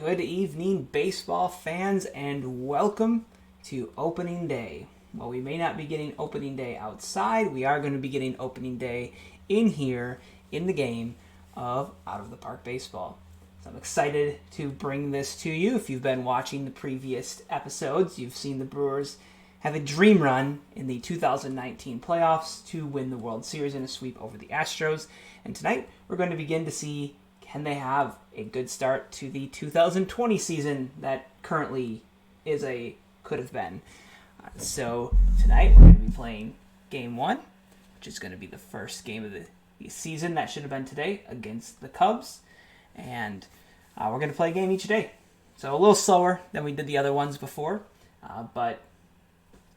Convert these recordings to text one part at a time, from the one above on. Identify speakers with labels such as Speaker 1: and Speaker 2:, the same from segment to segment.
Speaker 1: Good evening, baseball fans, and welcome to opening day. While we may not be getting opening day outside, we are going to be getting opening day in here in the game of Out of the Park Baseball. So I'm excited to bring this to you. If you've been watching the previous episodes, you've seen the Brewers have a dream run in the 2019 playoffs to win the World Series in a sweep over the Astros. And tonight, we're going to begin to see, can they have a good start to the 2020 season that currently could have been. So tonight, we're going to be playing Game 1, which is going to be the first game of the season. That should have been today against the Cubs. And we're going to play a game each day. So a little slower than we did the other ones before. But,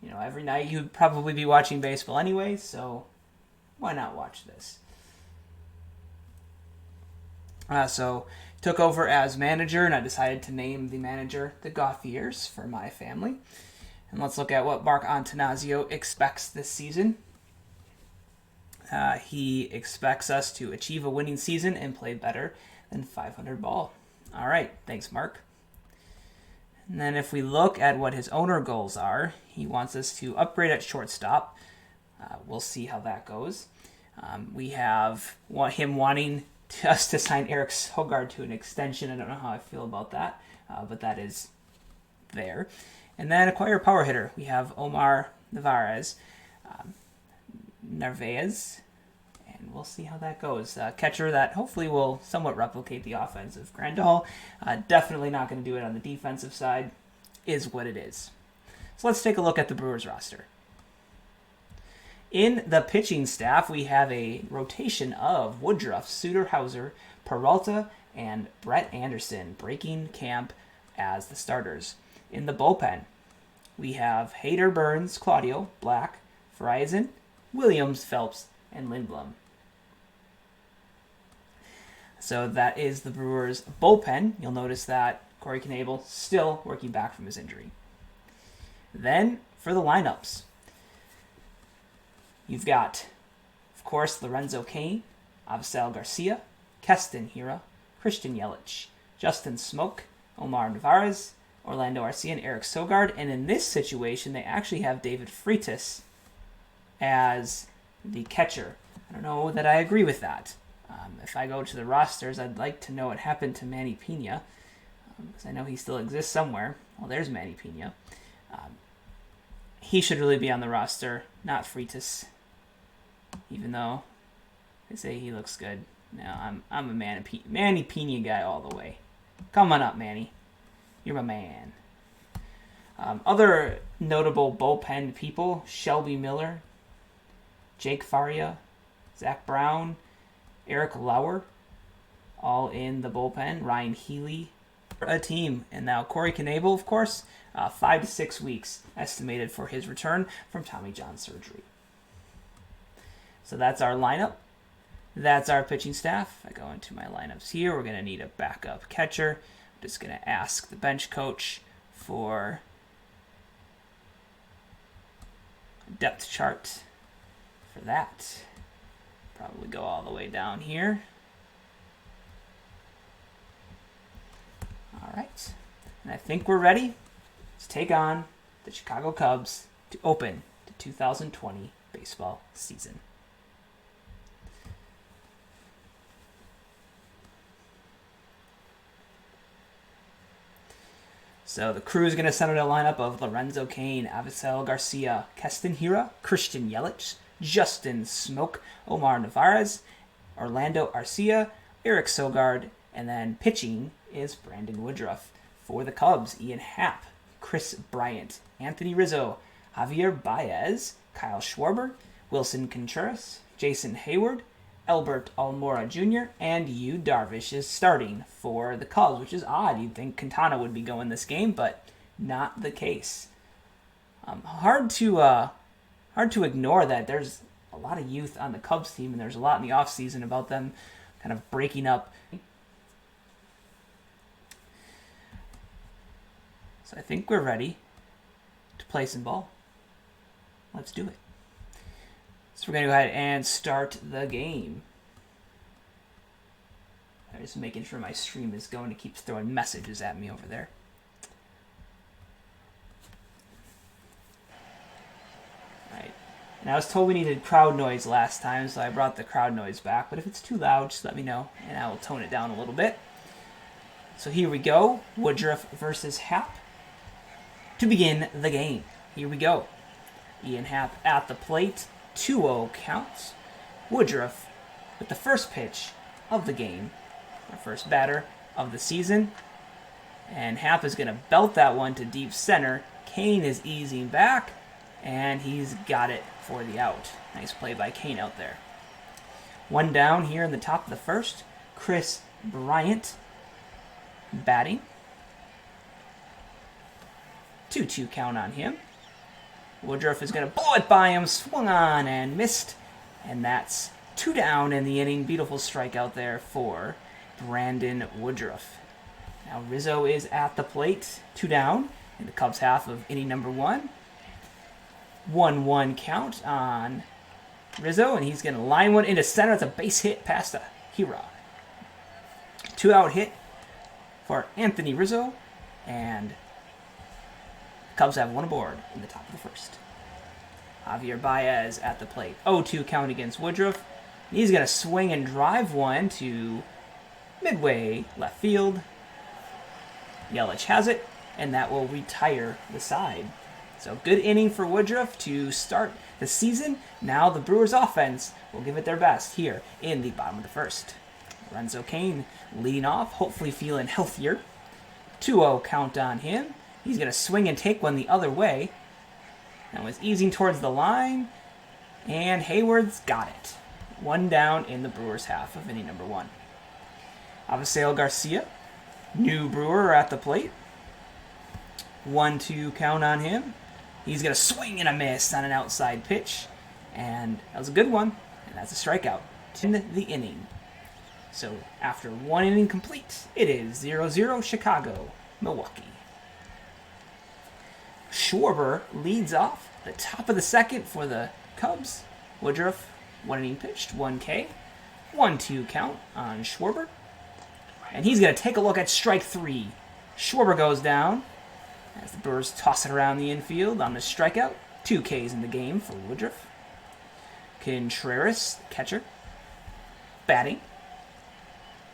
Speaker 1: you know, every night you'd probably be watching baseball anyway, so why not watch this? So took over as manager, and I decided to name the manager the Gauthiers for my family. And let's look at what Mark Antanasio expects this season. He expects us to achieve a winning season and play better than 500 ball. All right, thanks, Mark. And then if we look at what his owner goals are, he wants us to upgrade at shortstop. We'll see how that goes. We have him wanting us to sign Eric Sogard to an extension. I don't know how I feel about that, but that is there. And then acquire a power hitter. We have Omar Narvaez, and we'll see how that goes. Catcher that hopefully will somewhat replicate the offense of Grandal. Definitely not going to do it on the defensive side, is what it is. So let's take a look at the Brewers roster. In the pitching staff, we have a rotation of Woodruff, Suter-Hauser, Peralta, and Brett Anderson breaking camp as the starters. In the bullpen, we have Hader, Burns, Claudio, Black, Friesen, Williams, Phelps, and Lindblom. So that is the Brewers bullpen. You'll notice that Corey Knebel still working back from his injury. Then for the lineups, you've got, of course, Lorenzo Cain, Avisail Garcia, Keston Hiura, Christian Yelich, Justin Smoak, Omar Narvaez, Orlando Arcia, and Eric Sogard. And in this situation, they actually have David Freitas as the catcher. I don't know that I agree with that. If I go to the rosters, I'd like to know what happened to Manny Pena, because I know he still exists somewhere. Well, there's Manny Pena. He should really be on the roster, not Freitas, even though they say he looks good. No, I'm a Manny Pena guy all the way. Come on up, Manny. You're my man. Other notable bullpen people, Shelby Miller, Jake Faria, Zach Brown, Eric Lauer, all in the bullpen. Ryan Healy, a team. And now Corey Knebel, of course, 5 to 6 weeks estimated for his return from Tommy John surgery. So that's our lineup. That's our pitching staff. I go into my lineups here. We're going to need a backup catcher. I'm just going to ask the bench coach for a depth chart for that. Probably go all the way down here. All right. And I think we're ready to take on the Chicago Cubs to open the 2020 baseball season. So the crew is going to send out a lineup of Lorenzo Cain, Avisail Garcia, Keston Hiura, Christian Yelich, Justin Smoak, Omar Narvaez, Orlando Arcia, Eric Sogard, and then pitching is Brandon Woodruff. For the Cubs, Ian Happ, Chris Bryant, Anthony Rizzo, Javier Baez, Kyle Schwarber, Wilson Contreras, Jason Hayward, Albert Almora Jr., and Yu Darvish is starting for the Cubs, which is odd. You'd think Quintana would be going this game, but not the case. Hard to ignore that there's a lot of youth on the Cubs team, and there's a lot in the offseason about them kind of breaking up. So I think we're ready to play some ball. Let's do it. So we're going to go ahead and start the game. There Just making sure my stream is going to keep throwing messages at me over there. Alright. And I was told we needed crowd noise last time, so I brought the crowd noise back. But if it's too loud, just let me know, and I will tone it down a little bit. So here we go. Woodruff versus Happ to begin the game. Here we go. Ian Happ at the plate. 2-0 count. Woodruff with the first pitch of the game. Our first batter of the season. And Happ is going to belt that one to deep center. Kane is easing back, and he's got it for the out. Nice play by Kane out there. One down here in the top of the first. Chris Bryant batting. 2-2 count on him. Woodruff is going to blow it by him, swung on and missed. And that's 2 down in the inning. Beautiful strikeout there for Brandon Woodruff. Now Rizzo is at the plate, 2 down in the Cubs half of inning number 1. 1-1 count on Rizzo, and he's going to line one into center. It's a base hit past a Hira. 2-out hit for Anthony Rizzo, and Cubs have 1 aboard in the top of the first. Javier Baez at the plate. 0-2 count against Woodruff. He's going to swing and drive one to midway left field. Yelich has it, and that will retire the side. So good inning for Woodruff to start the season. Now the Brewers offense will give it their best here in the bottom of the first. Lorenzo Cain leading off, hopefully feeling healthier. 2-0 count on him. He's going to swing and take one the other way. Now he's easing towards the line, and Hayward's got it. 1 down in the Brewers half of inning number 1. Avisail Garcia, new Brewer at the plate. 1-2 count on him. He's going to swing and a miss on an outside pitch, and that was a good one, and that's a strikeout in the inning. So after 1 inning complete, it is 0-0 Chicago, Milwaukee. Schwarber leads off the top of the second for the Cubs. Woodruff, 1 inning pitched, 1K. 1-2 count on Schwarber. And he's going to take a look at strike 3. Schwarber goes down as the Brewers toss it around the infield on the strikeout. 2 Ks in the game for Woodruff. Contreras, catcher, batting.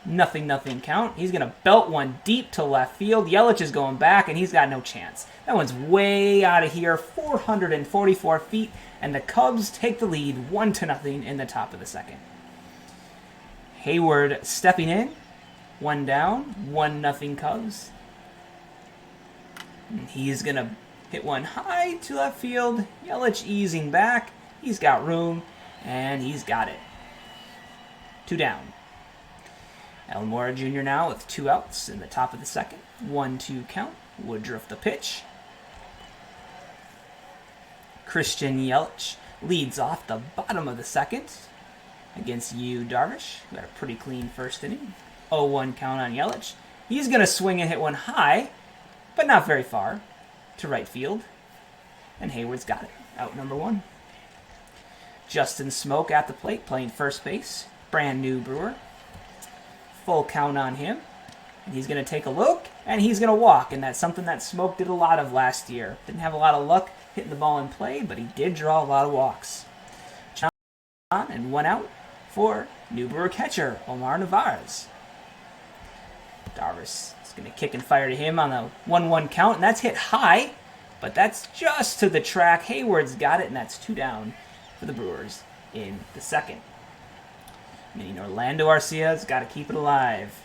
Speaker 1: 0-0 count. He's going to belt one deep to left field. Yelich is going back, and he's got no chance. That one's way out of here, 444 feet, and the Cubs take the lead 1-0 in the top of the second. Hayward stepping in, 1 down, 1-0 Cubs. And he's going to hit one high to left field. Yelich easing back. He's got room, and he's got it. 2 down. Almora Jr. now with 2 outs in the top of the second. 1-2 count. Woodruff the pitch. Christian Yelich leads off the bottom of the second against Darvish, who had a pretty clean first inning. 0-1 count on Yelich. He's going to swing and hit one high, but not very far, to right field. And Hayward's got it. Out number 1. Justin Smoak at the plate, playing first base. Brand new Brewer. Full count on him. And he's going to take a look, and he's going to walk. And that's something that Smoak did a lot of last year. Didn't have a lot of luck hitting the ball in play, but he did draw a lot of walks. And 1 out for new Brewer catcher, Omar Narvaez. Darvish is going to kick and fire to him on the 1-1 count, and that's hit high, but that's just to the track. Hayward's got it, and that's 2 down for the Brewers in the second. Meaning Orlando Arcia's got to keep it alive.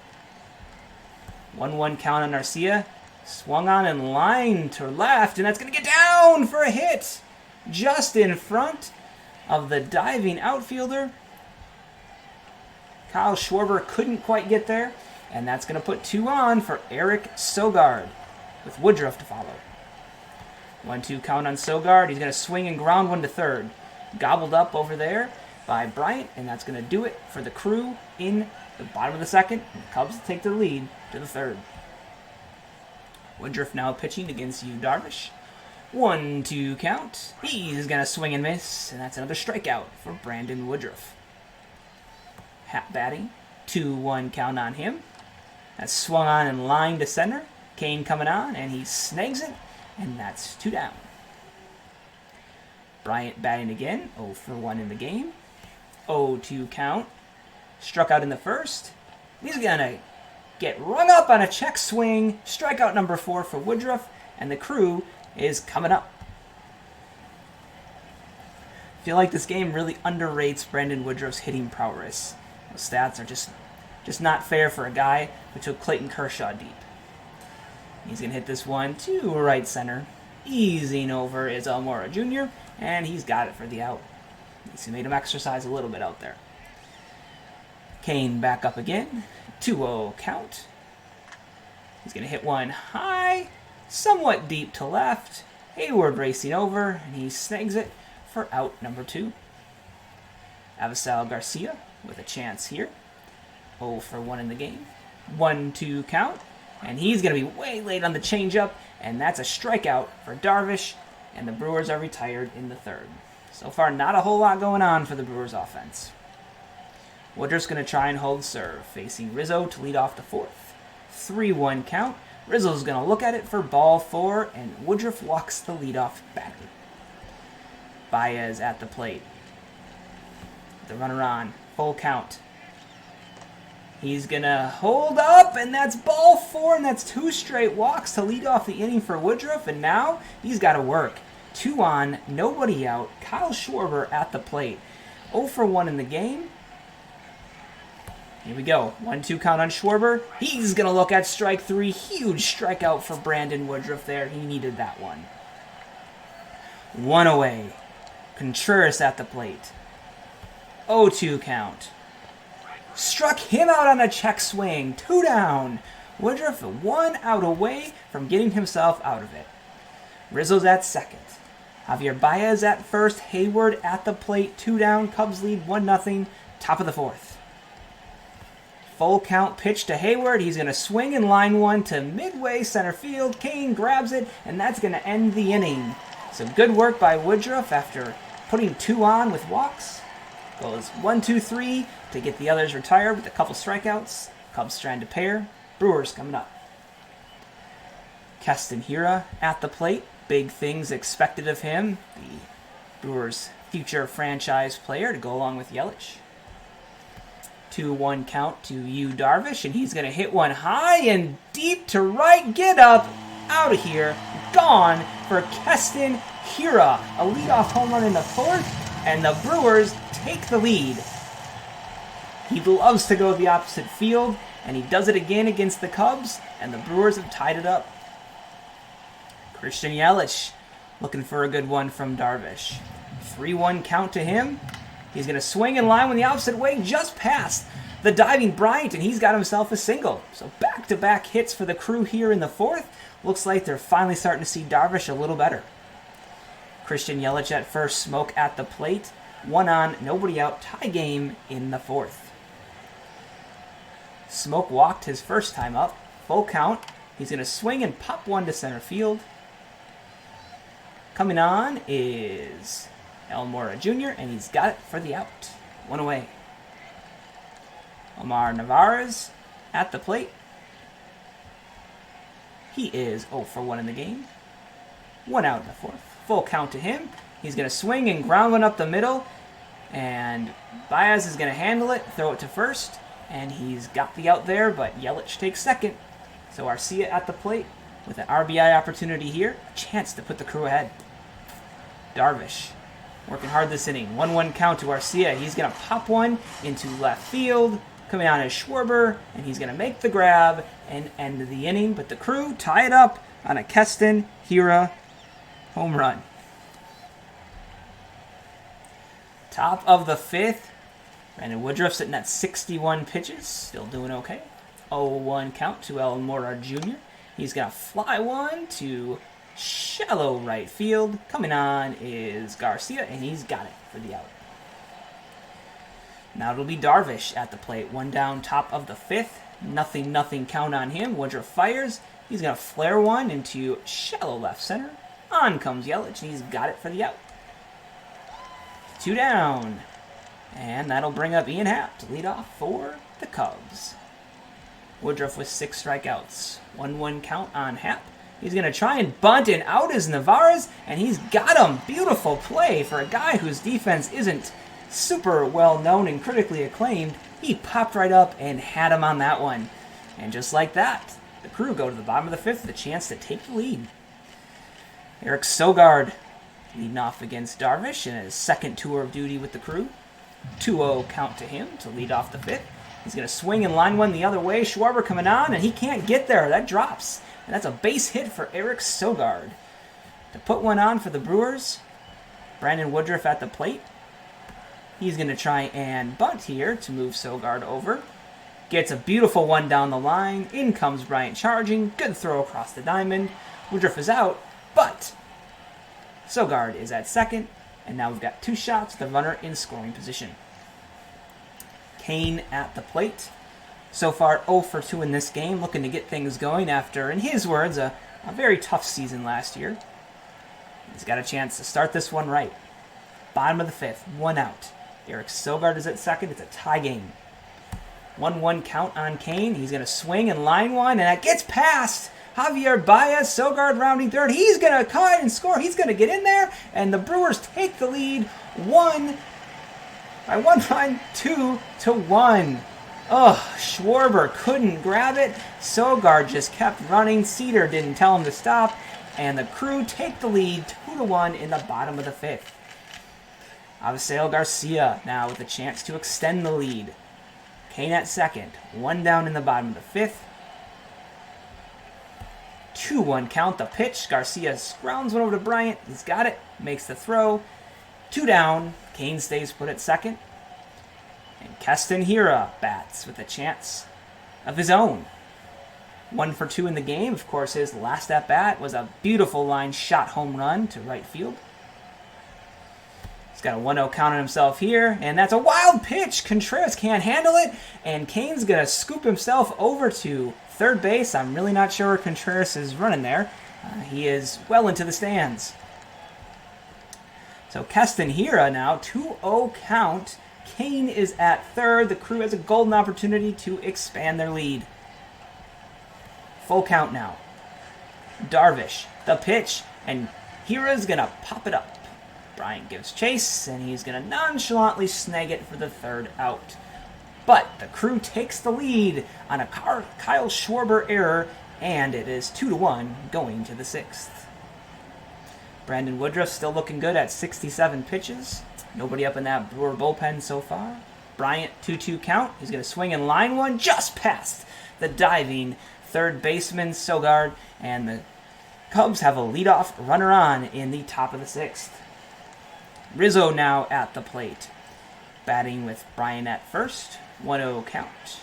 Speaker 1: 1-1 count on Arcia. Swung on and lined to left, and that's going to get down for a hit. Just in front of the diving outfielder. Kyle Schwarber couldn't quite get there, and that's going to put 2 on for Eric Sogard with Woodruff to follow. 1-2 count on Sogard. He's going to swing and ground one to third. Gobbled up over there by Bryant, and that's going to do it for the Crew in the bottom of the second. And the Cubs take the lead to the third. Woodruff now pitching against Darvish. 1-2 count. He's going to swing and miss, and that's another strikeout for Brandon Woodruff. Happ batting. 2-1 count on him. That's swung on and lined to center. Kane coming on, and he snags it, and that's 2 down. Bryant batting again, 0 for 1 in the game. 0-2 count. Struck out in the first. He's going to get rung up on a check swing. Strikeout number 4 for Woodruff, and the crew is coming up. I feel like this game really underrates Brandon Woodruff's hitting prowess. The stats are just not fair for a guy who took Clayton Kershaw deep. He's going to hit this one to right center. Easing over is Almora Jr., and he's got it for the out. He made him exercise a little bit out there. Kane back up again. 2-0 count. He's going to hit one high, somewhat deep to left. Hayward racing over, and he snags it for out number 2. Avisal Garcia with a chance here. 0 for 1 in the game. 1-2 count. And he's going to be way late on the changeup, and that's a strikeout for Darvish, and the Brewers are retired in the 3rd. So far, not a whole lot going on for the Brewers offense. Woodruff's going to try and hold serve, facing Rizzo to lead off the 4th. 3-1 count. Rizzo's going to look at it for ball 4, and Woodruff walks the leadoff batter. Baez at the plate. The runner on. Full count. He's going to hold up, and that's ball 4, and that's 2 straight walks to lead off the inning for Woodruff, and now he's got to work. 2 on, nobody out. Kyle Schwarber at the plate. 0 for 1 in the game. Here we go. 1-2 count on Schwarber. He's going to look at strike 3. Huge strikeout for Brandon Woodruff there. He needed that one. 1 away. Contreras at the plate. 0-2 count. Struck him out on a check swing. 2 down. Woodruff 1 out away from getting himself out of it. Rizzo's at second. Javier Baez at first. Hayward at the plate. 2 down. Cubs lead 1-0. Top of the 4th. Full count pitch to Hayward. He's going to swing and line one to midway center field. Kane grabs it, and that's going to end the inning. So good work by Woodruff after putting 2 on with walks. Goes 1-2-3 to get the others retired with a couple strikeouts. Cubs trying to pair. Brewers coming up. Keston Hiura at the plate. Big things expected of him. The Brewers' future franchise player to go along with Yelich. 2-1 count to Yu Darvish, and he's going to hit one high and deep to right. Get up, out of here, gone for Keston Hiura. A leadoff home run in the 4th, and the Brewers take the lead. He loves to go the opposite field, and he does it again against the Cubs, and the Brewers have tied it up. Christian Yelich looking for a good one from Darvish. 3-1 count to him. He's going to swing in line when the opposite way, just past the diving Bryant, and he's got himself a single. So back-to-back hits for the crew here in the 4th. Looks like they're finally starting to see Darvish a little better. Christian Yelich at first, Smoak at the plate. 1 on, nobody out, tie game in the 4th. Smoak walked his first time up. Full count. He's going to swing and pop one to center field. Coming on is Almora Jr., and he's got it for the out. 1 away. Omar Narvaez at the plate. He is 0 for 1 in the game. 1 out in the 4th. Full count to him. He's going to swing and ground one up the middle, and Baez is going to handle it, throw it to first, and he's got the out there, but Yelich takes second. So Arcia at the plate with an RBI opportunity here. A chance to put the crew ahead. Darvish working hard this inning. 1-1 count to Arcia. He's going to pop one into left field. Coming on is Schwarber, and he's going to make the grab and end the inning. But the crew tie it up on a Keston Hiura home run. Top of the 5th. Brandon Woodruff sitting at 61 pitches. Still doing okay. 0-1 count to Almora Jr. He's going to fly one to shallow right field. Coming on is Garcia, and he's got it for the out. Now it'll be Darvish at the plate. 1 down, top of the 5th. Nothing count on him. Woodruff fires. He's going to flare one into shallow left center. On comes Yelich, and he's got it for the out. 2 down. And that'll bring up Ian Happ to lead off for the Cubs. Woodruff with 6 strikeouts. 1-1 count on Happ. He's going to try and bunt, and out is Navarez, and he's got him. Beautiful play for a guy whose defense isn't super well known and critically acclaimed. He popped right up and had him on that one. And just like that, the Crew go to the bottom of the 5th with a chance to take the lead. Eric Sogard leading off against Darvish in his second tour of duty with the Crew. 2-0 count to him to lead off the 5th. He's going to swing and line one the other way. Schwarber coming on, and he can't get there. That drops. And that's a base hit for Eric Sogard. To put one on for the Brewers, Brandon Woodruff at the plate. He's going to try and bunt here to move Sogard over. Gets a beautiful one down the line. In comes Bryant charging. Good throw across the diamond. Woodruff is out, but Sogard is at second. And now we've got 2 shots, the runner in scoring position. Kane at the plate. So far 0 for 2 in this game, looking to get things going after, in his words, a very tough season last year. He's got a chance to start this one right. Bottom of the 5th, 1 out. Eric Sogard is at second. It's a tie game. 1-1 count on Kane. He's going to swing and line one, and that gets past Javier Baez. Sogard rounding third. He's going to cut and score. He's going to get in there, and the Brewers take the lead 1 run, 2-1. Oh, Schwarber couldn't grab it. Sogard just kept running. Cedar didn't tell him to stop, and the Crew take the lead 2-1 in the bottom of the 5th. Avisail Garcia now with a chance to extend the lead. Kane at second. 1 down in the bottom of the 5th. 2-1 count. The pitch. Garcia grounds one over to Bryant. He's got it. Makes the throw. 2 down. Kane stays put at second. And Keston Hiura bats with a chance of his own. 1 for 2 in the game. Of course, his last at-bat was a beautiful line shot home run to right field. He's got a 1-0 count on himself here, and that's a wild pitch. Contreras can't handle it, and Kane's going to scoop himself over to third base. I'm really not sure where Contreras is running there. He is well into the stands. So Keston Hiura now, 2-0 count. Kane is at third. The Crew has a golden opportunity to expand their lead. Full count now. Darvish, the pitch, and Hiura's going to pop it up. Bryant gives chase, and he's going to nonchalantly snag it for the 3rd out. But the Crew takes the lead on a Kyle Schwarber error, and it is 2-1 going to the 6th. Brandon Woodruff still looking good at 67 pitches. Nobody up in that Brewer bullpen so far. Bryant, 2-2 count. He's going to swing and line one just past the diving third baseman Sogard, and the Cubs have a leadoff runner on in the top of the 6th. Rizzo now at the plate. Batting with Bryant at first. 1-0 count.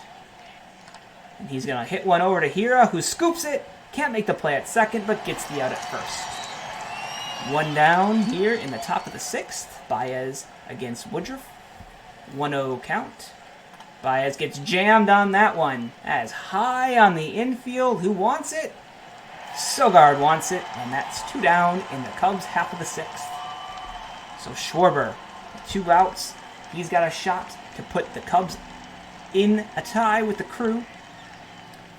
Speaker 1: And he's going to hit one over to Hiura, who scoops it. Can't make the play at second, but gets the out at first. 1 down here in the top of the 6th. Baez against Woodruff. 1-0 count. Baez gets jammed on that one. That is high on the infield. Who wants it? Sogard wants it, and that's 2 down in the Cubs' half of the 6th. So Schwarber, 2 outs. He's got a shot to put the Cubs in a tie with the Crew.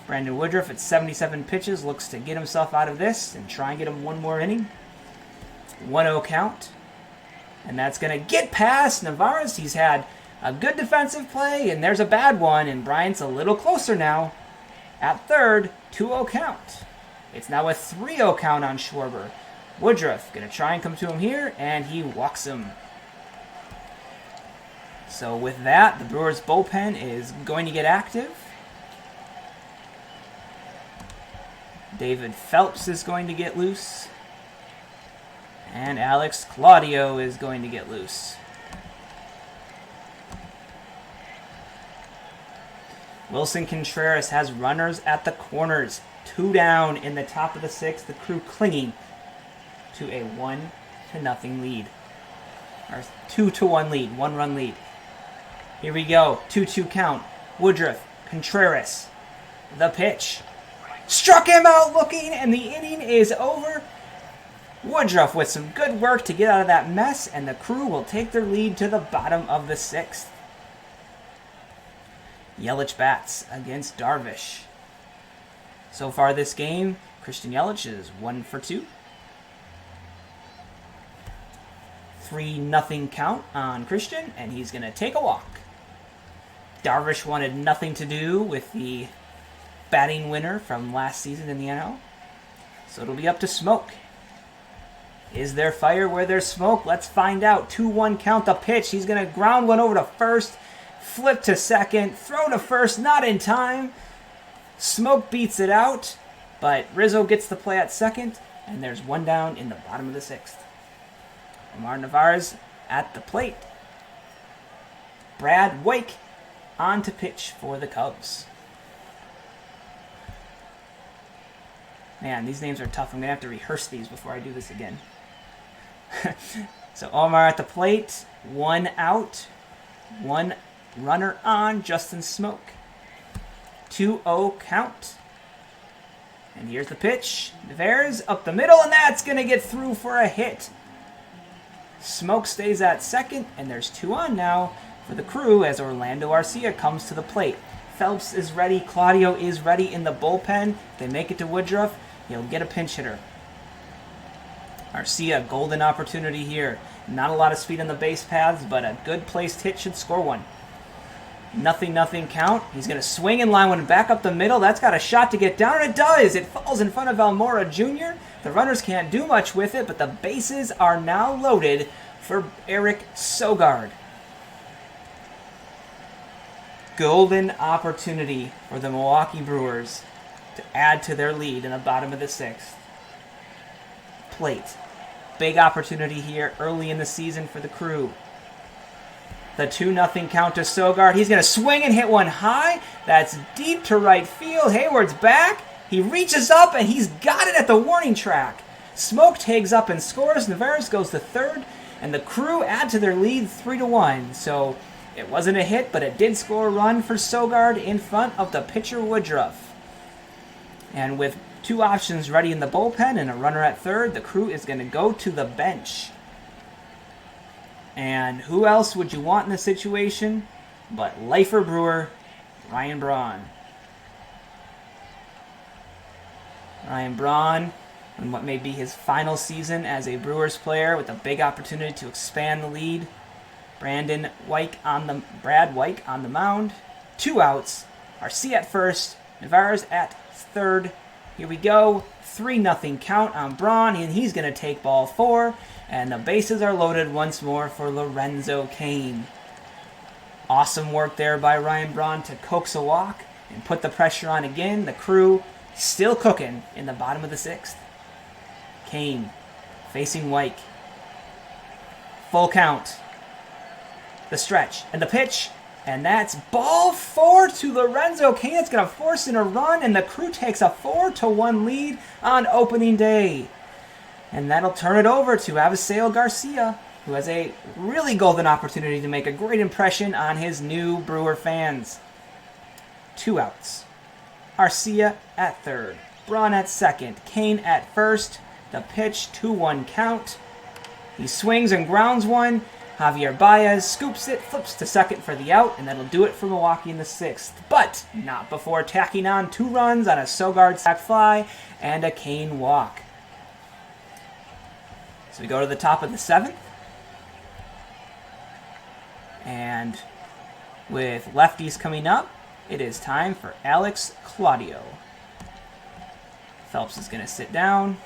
Speaker 1: Brandon Woodruff at 77 pitches looks to get himself out of this and try and get him 1 more inning. 1-0 count. And that's going to get past Navarez. He's had a good defensive play, and there's a bad one, and Bryant's a little closer now. At third, 2-0 count. It's now a 3-0 count on Schwarber. Woodruff going to try and come to him here, and he walks him. So with that, the Brewers bullpen is going to get active. David Phelps is going to get loose. And Alex Claudio is going to get loose. Wilson Contreras has runners at the corners. 2 down in the top of the 6th. The Crew clinging to a 1-0 lead. Or 2-1 lead. 1-run lead. Here we go. 2-2 count. Woodruff. Contreras. The pitch. Struck him out looking, and the inning is over. Woodruff with some good work to get out of that mess, and the Crew will take their lead to the bottom of the 6th. Yelich Bats against Darvish. So far this game, Christian Yelich is 1 for 2. 3-0 count on Christian, and he's going to take a walk. Darvish wanted nothing to do with the batting winner from last season in the NL. So it'll be up to Smoak. Is there fire where there's smoke? Let's find out. 2-1 count the pitch. He's going to ground one over to first. Flip to second. Throw to first. Not in time. Smoak beats it out. But Rizzo gets the play at second. And there's one down in the bottom of the 6th. Omar Narvaez at the plate. Brad Wake on to pitch for the Cubs. Man, these names are tough. I'm going to have to rehearse these before I do this again. So Omar at the plate. 1 out. 1 runner on. Justin Smoak. 2-0 count. And here's the pitch. Narvaez up the middle, and that's going to get through for a hit. Smoak stays at second, and there's 2 on now for the Crew as Orlando Arcia comes to the plate. Phelps is ready. Claudio is ready in the bullpen. If they make it to Woodruff, he'll get a pinch hitter. Arcia, golden opportunity here. Not a lot of speed on the base paths, but a good placed hit should score one. 0-0 count. He's going to swing and line one back up the middle. That's got a shot to get down, and it does. It falls in front of Almora Jr. The runners can't do much with it, but the bases are now loaded for Eric Sogard. Golden opportunity for the Milwaukee Brewers to add to their lead in the bottom of the 6th. Plate. Big opportunity here early in the season for the Crew. The 2-0 count to Sogard. He's going to swing and hit one high. That's deep to right field. Hayward's back. He reaches up, and he's got it at the warning track. Smoak tags up and scores. Narvaez goes to third, and the Crew add to their lead 3-1. So it wasn't a hit, but it did score a run for Sogard in front of the pitcher Woodruff. And with 2 options ready in the bullpen and a runner at third, the Crew is going to go to the bench. And who else would you want in this situation but lifer Brewer, Ryan Braun. Ryan Braun, in what may be his final season as a Brewers player with a big opportunity to expand the lead. Brad Wyke on the mound. 2 outs. Arcia at first. Narvaez at third. Here we go. 3-0 count on Braun, and he's going to take ball 4. And the bases are loaded once more for Lorenzo Cain. Awesome work there by Ryan Braun to coax a walk and put the pressure on again. The Crew still cooking in the bottom of the 6th. Cain facing Wyke. Full count. The stretch and the pitch. And that's ball 4 to Lorenzo Cain. It's going to force in a run, and the Crew takes a 4-1 lead on opening day. And that'll turn it over to Avisail Garcia, who has a really golden opportunity to make a great impression on his new Brewer fans. 2 outs. Arcia at third. Braun at second. Cain at first. The pitch, 2-1 count. He swings and grounds one. Javier Baez scoops it, flips to second for the out, and that'll do it for Milwaukee in the 6th. But not before tacking on 2 runs on a Sogard sac fly and a Cain walk. So we go to the top of the 7th. And with lefties coming up, it is time for Alex Claudio. Phelps is going to sit down.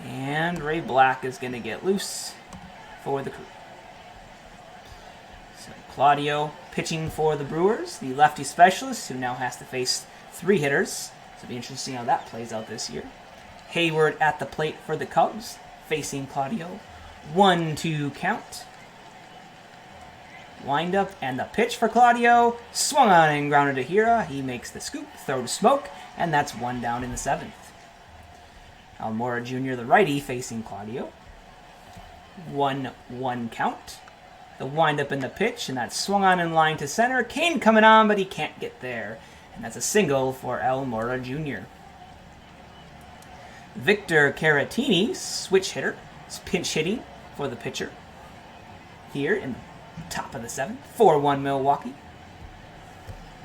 Speaker 1: And Ray Black is going to get loose for the Crew. So Claudio pitching for the Brewers, the lefty specialist who now has to face 3 hitters. So it'll be interesting how that plays out this year. Hayward at the plate for the Cubs, facing Claudio. 1-2 count. Wind up and the pitch for Claudio. Swung on and grounded to Hira. He makes the scoop, throw to Smoak, and that's 1 down in the 7th. Almora Jr., the righty, facing Claudio. 1-1 count. The windup in the pitch, and that's swung on in line to center. Cain coming on, but he can't get there. And that's a single for Almora Jr. Victor Caratini, switch hitter, is pinch hitting for the pitcher here in the top of the 7th. 4-1 Milwaukee.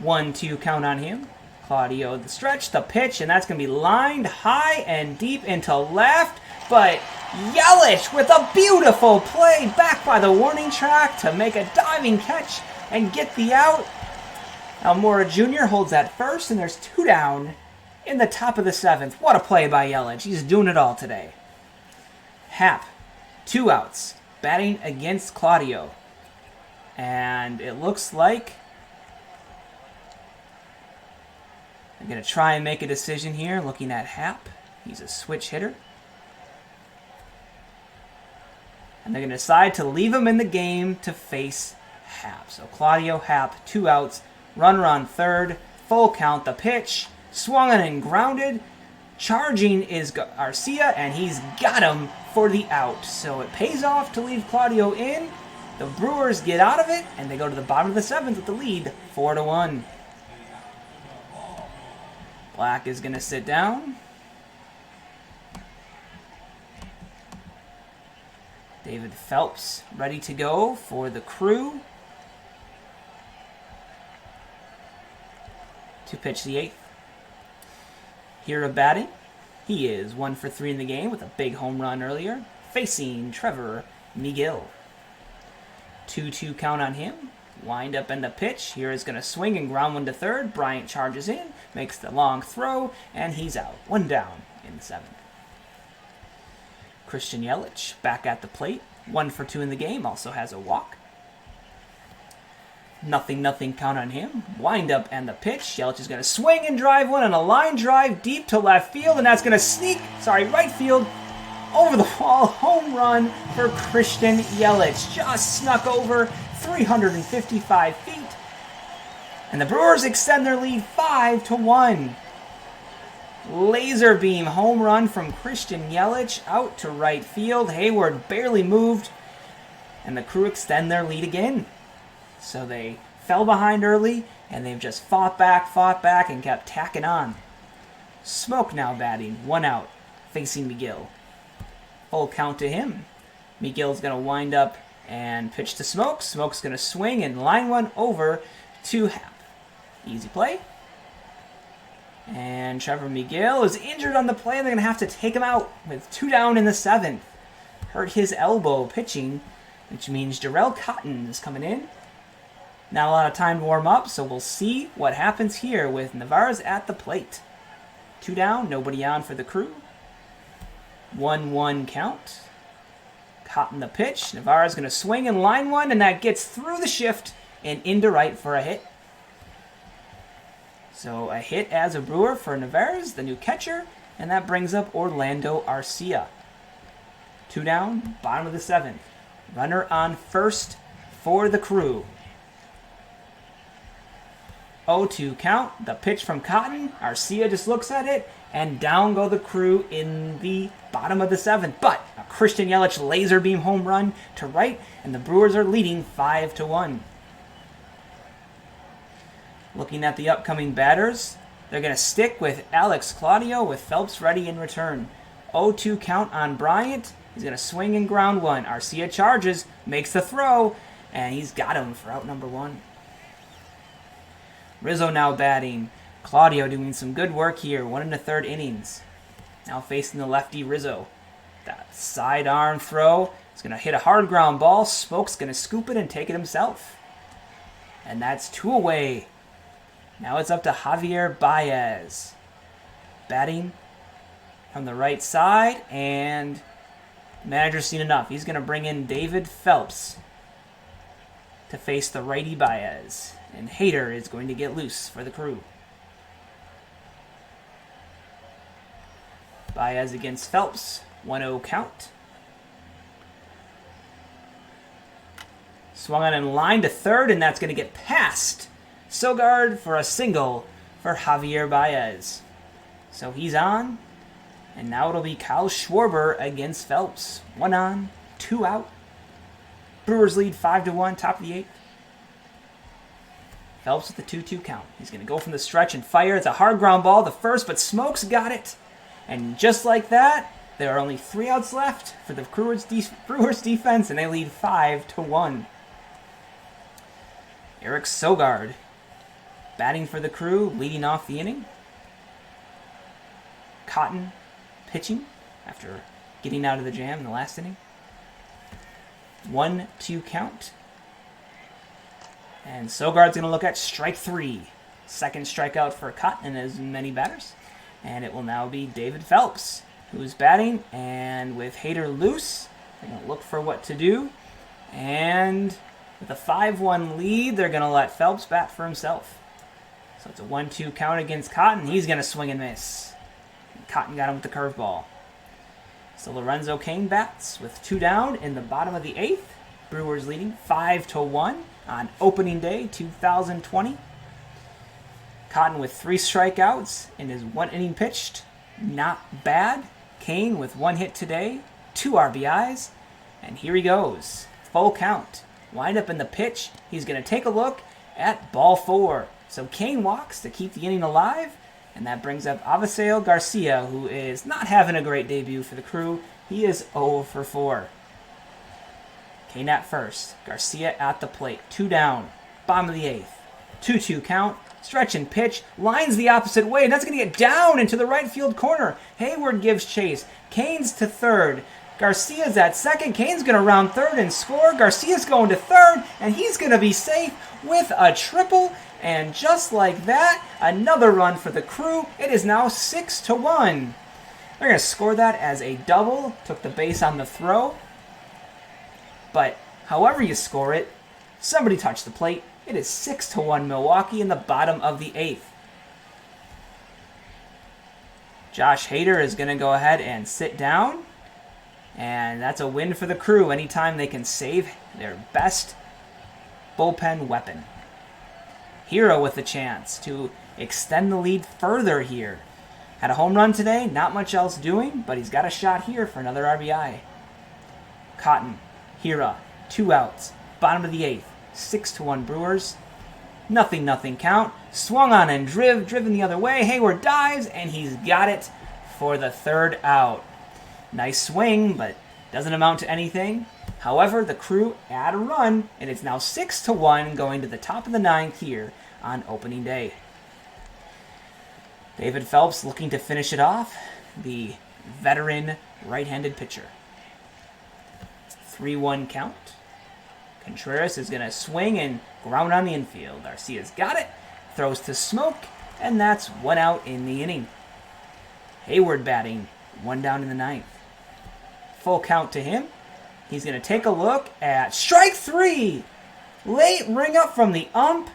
Speaker 1: 1-2 count on him. Claudio the stretch, the pitch, and that's going to be lined high and deep into left. But Yelich with a beautiful play back by the warning track to make a diving catch and get the out. Almora Jr. holds at first, and there's 2 down in the top of the 7th. What a play by Yelich. He's doing it all today. Happ, 2 outs, batting against Claudio. And it looks like they're going to try and make a decision here, looking at Happ. He's a switch hitter. And they're going to decide to leave him in the game to face Happ. So Claudio Happ, 2 outs, runner on third, full count, the pitch, swung on and grounded. Charging is Garcia, and he's got him for the out. So it pays off to leave Claudio in. The Brewers get out of it, and they go to the bottom of the 7th with the lead, 4-1. Black is going to sit down. David Phelps ready to go for the Crew to pitch the 8th. Hira batting. He is 1 for 3 in the game with a big home run earlier, facing Trevor Miguel. 2-2 count on him. Wind up and the pitch. Here is going to swing and ground 1 to third. Bryant charges in, makes the long throw, and he's out. 1 down in the 7th. Christian Yelich back at the plate. 1 for 2 in the game. Also has a walk. 0-0 count on him. Wind up and the pitch. Yelich is going to swing and drive 1 on a line drive deep to left field, and that's going to sneak, right field, over the wall. Home run for Christian Yelich. Just snuck over 355 feet. And the Brewers extend their lead 5-1. Laser beam home run from Christian Yelich out to right field. Hayward barely moved. And the Crew extend their lead again. So they fell behind early, and they've just fought back, and kept tacking on. Smoak now batting, 1 out, facing Miguel. Full count to him. Miguel's going to wind up and pitch to Smoak. Smoak's going to swing and line 1 over to Happ. Easy play. And Trevor Miguel is injured on the play, and they're going to have to take him out with 2 down in the 7th. Hurt his elbow pitching, which means Jarrell Cotton is coming in. Not a lot of time to warm up, so we'll see what happens here with Navarez at the plate. 2 down, nobody on for the Crew. 1-1 count. Cotton the pitch. Navarez going to swing and line 1, and that gets through the shift and into right for a hit. So a hit as a Brewer for Navarez, the new catcher, and that brings up Orlando Arcia. 2 down, bottom of the 7th. Runner on first for the Crew. 0-2 count, the pitch from Cotton. Arcia just looks at it, and down go the Crew in the bottom of the 7th. But a Christian Yelich laser beam home run to right, and the Brewers are leading 5-1. Looking at the upcoming batters, they're going to stick with Alex Claudio with Phelps ready in return. 0-2 count on Bryant. He's going to swing and ground 1. Arcia charges, makes the throw, and he's got him for out number 1. Rizzo now batting. Claudio doing some good work here. 1 1/3 innings. Now facing the lefty Rizzo. That sidearm throw is going to hit a hard ground ball. Smoak's going to scoop it and take it himself. And that's 2 away. Now it's up to Javier Baez. Batting from the right side, and the manager's seen enough. He's going to bring in David Phelps to face the righty Baez. And Hader is going to get loose for the Crew. Baez against Phelps. 1-0 count. Swung on and line to third, and that's going to get past Sogard for a single for Javier Baez. So he's on, and now it'll be Kyle Schwarber against Phelps. 1 on, 2 out. Brewers lead 5-1, top of the 8th. Phelps with the 2-2 count. He's going to go from the stretch and fire. It's a hard ground ball, the first, but Smoak's got it. And just like that, there are only 3 outs left for the Brewers defense, and they lead 5-1. Eric Sogard batting for the Crew, leading off the inning. Cotton pitching after getting out of the jam in the last inning. 1-2 count. And Sogard's going to look at strike 3. Second strikeout for Cotton and as many batters. And it will now be David Phelps, who's batting. And with Hader loose, they're going to look for what to do. And with a 5-1 lead, they're going to let Phelps bat for himself. So it's a 1-2 count against Cotton. He's going to swing and miss. And Cotton got him with the curveball. So Lorenzo Cain bats with 2 down in the bottom of the 8th. Brewers leading 5-1 on opening day 2020. Cotton with 3 strikeouts in his 1 inning pitched. Not bad. Cain with 1 hit today, 2 RBIs. And here he goes. Full count. Wind up in the pitch. He's going to take a look at ball 4. So Cain walks to keep the inning alive. And that brings up Avisail Garcia, who is not having a great debut for the Crew. He is 0 for 4. Cain at first. Garcia at the plate. 2 down. Bottom of the 8th. 2-2 count. Stretch and pitch. Lines the opposite way. And that's going to get down into the right field corner. Hayward gives chase. Cain's to third. Garcia's at second. Cain's going to round third and score. Garcia's going to third. And he's going to be safe with a triple. And just like that, another run for the Crew. It is now 6-1. They're going to score that as a double. Took the base on the throw. But however you score it, somebody touched the plate. It is 6-1 Milwaukee in the bottom of the 8th. Josh Hader is going to go ahead and sit down. And that's a win for the Crew anytime they can save their best bullpen weapon. Hero with a chance to extend the lead further here. Had a home run today, not much else doing, but he's got a shot here for another RBI. Cotton, Hero, 2 outs, bottom of the 8th, 6-1 Brewers. Nothing count. Swung on and driven the other way. Hayward dives, and he's got it for the 3rd out. Nice swing, but doesn't amount to anything. However, the Crew add a run, and it's now 6-1 going to the top of the 9th here on opening day. David Phelps looking to finish it off, the veteran right-handed pitcher. 3-1 count. Contreras is going to swing and ground on the infield. Garcia's got it, throws to Smoak, and that's 1 out in the inning. Hayward batting, 1 down in the 9th. Full count to him. He's going to take a look at strike 3. Late ring up from the ump.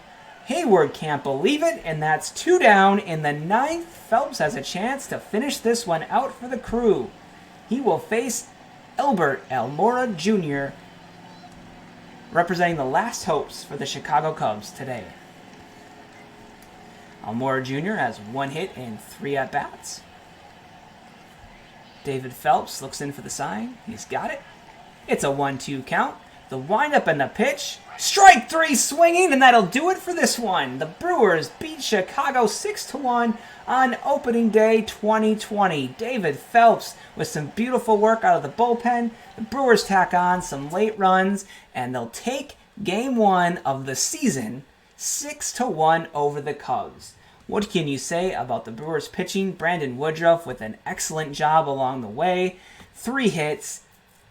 Speaker 1: Hayward can't believe it, and that's 2 down in the 9th. Phelps has a chance to finish this one out for the Crew. He will face Albert Almora Jr., representing the last hopes for the Chicago Cubs today. Almora Jr. has 1 hit and 3 at-bats. David Phelps looks in for the sign. He's got it. It's a 1-2 count. The windup and the pitch. Strike 3 swinging, and that'll do it for this one. The Brewers beat Chicago 6-1 on opening day 2020. David Phelps with some beautiful work out of the bullpen. The Brewers tack on some late runs, and they'll take game 1 of the season 6-1 over the Cubs. What can you say about the Brewers pitching? Brandon Woodruff with an excellent job along the way. 3 hits,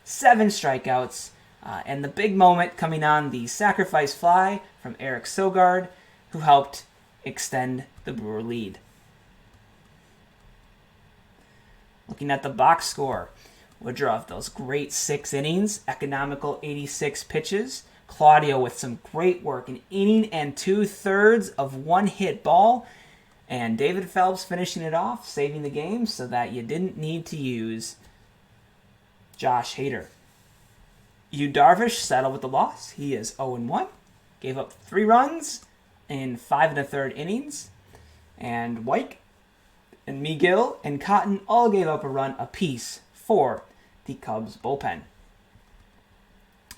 Speaker 1: 7 strikeouts, and the big moment coming on the sacrifice fly from Eric Sogard, who helped extend the Brewer lead. Looking at the box score, Woodruff, those great 6 innings, economical 86 pitches. Claudio with some great work, an inning and 2/3 of 1-hit ball. And David Phelps finishing it off, saving the game so that you didn't need to use Josh Hader. Darvish settled with the loss. He is 0-1. Gave up 3 runs in 5 1/3 innings. And White and Megill and Cotton all gave up a run apiece for the Cubs bullpen.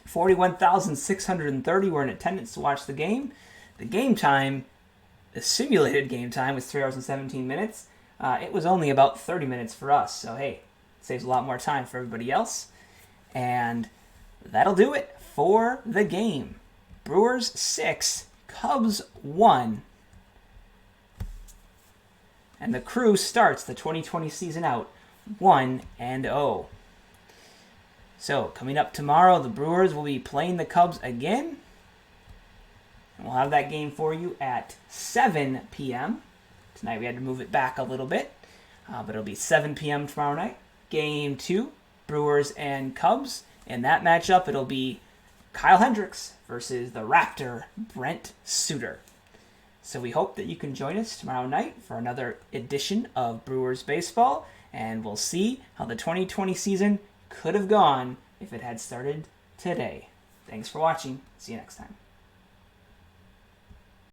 Speaker 1: 41,630 were in attendance to watch the game. The simulated game time was 3 hours and 17 minutes. It was only about 30 minutes for us, so hey, saves a lot more time for everybody else. And that'll do it for the game. Brewers 6, Cubs 1. And the crew starts the 2020 season out 1-0. So, coming up tomorrow, the Brewers will be playing the Cubs again. And we'll have that game for you at 7 p.m. Tonight we had to move it back a little bit, but it'll be 7 p.m. tomorrow night. Game 2, Brewers and Cubs. In that matchup, it'll be Kyle Hendricks versus the Raptor, Brent Suter. So we hope that you can join us tomorrow night for another edition of Brewers Baseball, and we'll see how the 2020 season could have gone if it had started today. Thanks for watching. See you next time.